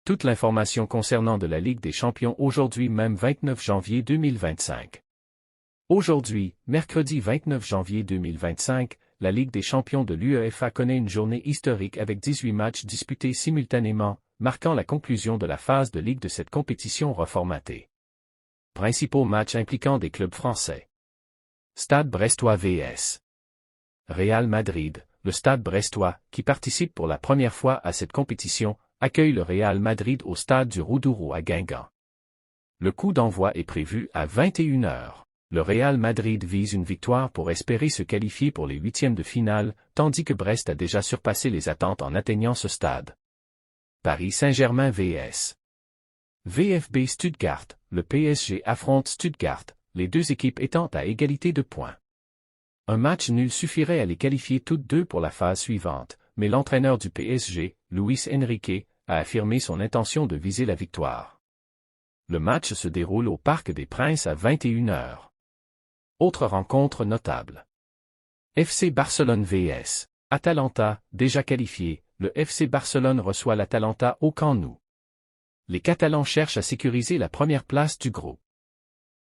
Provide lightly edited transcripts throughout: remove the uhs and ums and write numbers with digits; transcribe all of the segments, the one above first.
Toute l'information concernant de la Ligue des Champions aujourd'hui même 29 janvier 2025. Aujourd'hui, mercredi 29 janvier 2025, la Ligue des Champions de l'UEFA connaît une journée historique avec 18 matchs disputés simultanément, marquant la conclusion de la phase de Ligue de cette compétition reformatée. Principaux matchs impliquant des clubs français. Stade Brestois vs Real Madrid. Le Stade Brestois, qui participe pour la première fois à cette compétition, accueille le Real Madrid au stade du Roudourou à Guingamp. Le coup d'envoi est prévu à 21 h. Le Real Madrid vise une victoire pour espérer se qualifier pour les huitièmes de finale, tandis que Brest a déjà surpassé les attentes en atteignant ce stade. Paris Saint-Germain vs VfB Stuttgart. Le PSG affronte Stuttgart, les deux équipes étant à égalité de points. Un match nul suffirait à les qualifier toutes deux pour la phase suivante, mais l'entraîneur du PSG, Luis Enrique, a affirmé son intention de viser la victoire. Le match se déroule au Parc des Princes à 21 h. Autre rencontre notable. FC Barcelone vs Atalanta, déjà qualifié, le FC Barcelone reçoit l'Atalanta au Camp Nou. Les Catalans cherchent à sécuriser la première place du groupe.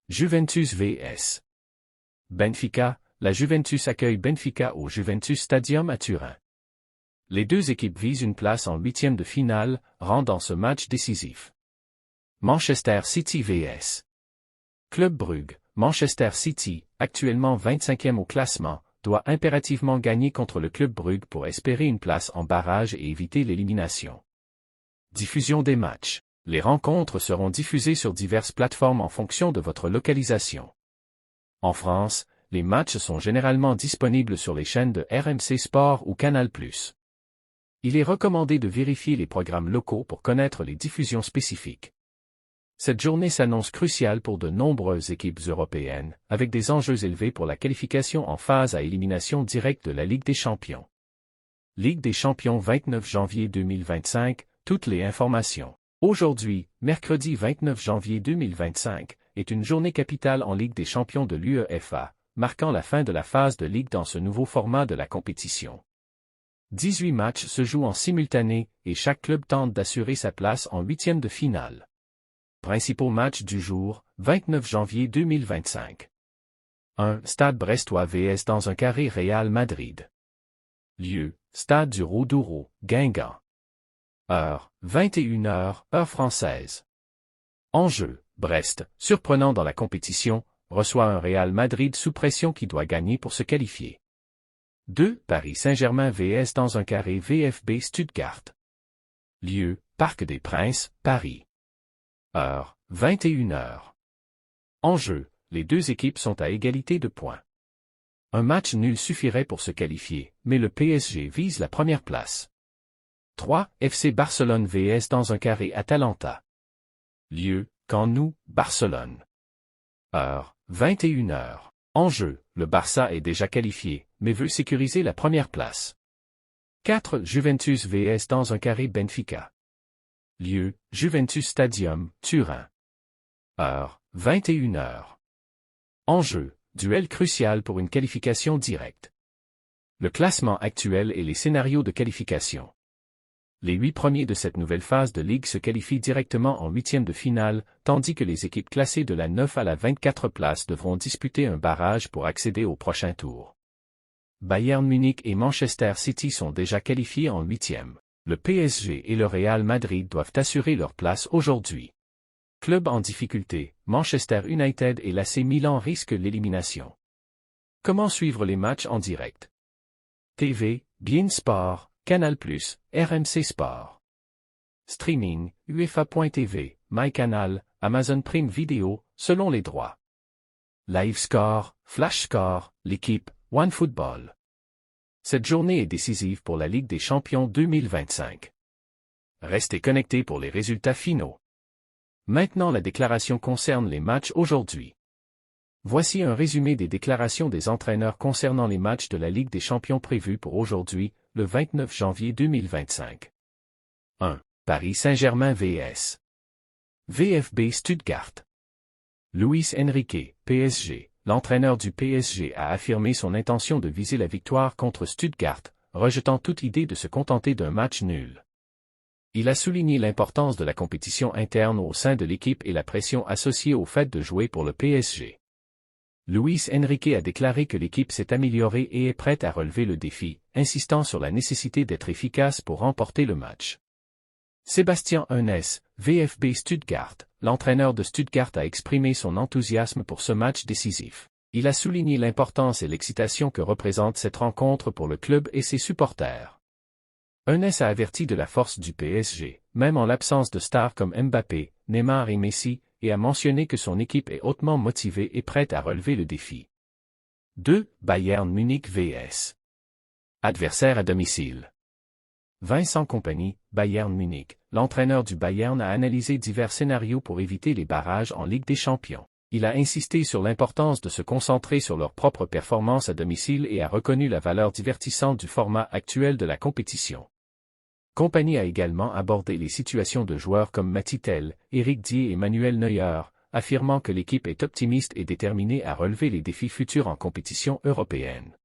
Juventus vs Benfica. La Juventus accueille Benfica au Juventus Stadium à Turin. Les deux équipes visent une place en huitième de finale, rendant ce match décisif. Manchester City vs Club Brugge. Manchester City, actuellement 25e au classement, doit impérativement gagner contre le Club Brugge pour espérer une place en barrage et éviter l'élimination. Diffusion des matchs. Les rencontres seront diffusées sur diverses plateformes en fonction de votre localisation. En France, les matchs sont généralement disponibles sur les chaînes de RMC Sport ou Canal+. Il est recommandé de vérifier les programmes locaux pour connaître les diffusions spécifiques. Cette journée s'annonce cruciale pour de nombreuses équipes européennes, avec des enjeux élevés pour la qualification en phase à élimination directe de la Ligue des Champions. Ligue des Champions 29 janvier 2025, toutes les informations. Aujourd'hui, mercredi 29 janvier 2025, est une journée capitale en Ligue des Champions de l'UEFA, marquant la fin de la phase de Ligue dans ce nouveau format de la compétition. 18 matchs se jouent en simultané, et chaque club tente d'assurer sa place en huitième de finale. Principaux matchs du jour, 29 janvier 2025. 1. Stade Brestois vs dans un carré Real Madrid. Lieu, Stade du Roudourou, Guingamp. Heure, 21 h, heure française. Enjeu, Brest, surprenant dans la compétition, reçoit un Real Madrid sous pression qui doit gagner pour se qualifier. 2. Paris Saint-Germain vs dans un carré VfB Stuttgart. Lieu, Parc des Princes, Paris. Heure, 21 h. Enjeu, les deux équipes sont à égalité de points. Un match nul suffirait pour se qualifier, mais le PSG vise la première place. 3. FC Barcelone vs dans un carré Atalanta. Lieu, Camp Nou, Barcelone. Heure, 21 h. Enjeu, le Barça est déjà qualifié, mais veut sécuriser la première place. 4. Juventus vs dans un carré Benfica. Lieu, Juventus Stadium, Turin. Heure, 21 h. Enjeu, duel crucial pour une qualification directe. Le classement actuel et les scénarios de qualification. Les 8 premiers de cette nouvelle phase de Ligue se qualifient directement en huitième de finale, tandis que les équipes classées de la 9 à la 24 place devront disputer un barrage pour accéder au prochain tour. Bayern Munich et Manchester City sont déjà qualifiés en huitième. Le PSG et le Real Madrid doivent assurer leur place aujourd'hui. Club en difficulté, Manchester United et l'AC Milan risquent l'élimination. Comment suivre les matchs en direct? TV, beIN Sport, Canal+, RMC Sport. Streaming, UEFA.tv, MyCanal, Amazon Prime Video, selon les droits. Live Score, Flash Score, l'équipe, OneFootball. Cette journée est décisive pour la Ligue des Champions 2025. Restez connectés pour les résultats finaux. Maintenant la déclaration concerne les matchs aujourd'hui. Voici un résumé des déclarations des entraîneurs concernant les matchs de la Ligue des Champions prévus pour aujourd'hui, le 29 janvier 2025. 1. Paris Saint-Germain vs VfB Stuttgart. Luis Enrique, PSG. L'entraîneur du PSG a affirmé son intention de viser la victoire contre Stuttgart, rejetant toute idée de se contenter d'un match nul. Il a souligné l'importance de la compétition interne au sein de l'équipe et la pression associée au fait de jouer pour le PSG. Luis Enrique a déclaré que l'équipe s'est améliorée et est prête à relever le défi, insistant sur la nécessité d'être efficace pour remporter le match. Sebastian Hoeneß, VfB Stuttgart, l'entraîneur de Stuttgart a exprimé son enthousiasme pour ce match décisif. Il a souligné l'importance et l'excitation que représente cette rencontre pour le club et ses supporters. Hoeneß a averti de la force du PSG, même en l'absence de stars comme Mbappé, Neymar et Messi, et a mentionné que son équipe est hautement motivée et prête à relever le défi. 2. Bayern Munich vs. Adversaire à domicile. Vincent Kompany, Bayern Munich, l'entraîneur du Bayern a analysé divers scénarios pour éviter les barrages en Ligue des Champions. Il a insisté sur l'importance de se concentrer sur leur propre performance à domicile et a reconnu la valeur divertissante du format actuel de la compétition. Kompany a également abordé les situations de joueurs comme Mathys Tel, Eric Dier et Manuel Neuer, affirmant que l'équipe est optimiste et déterminée à relever les défis futurs en compétition européenne.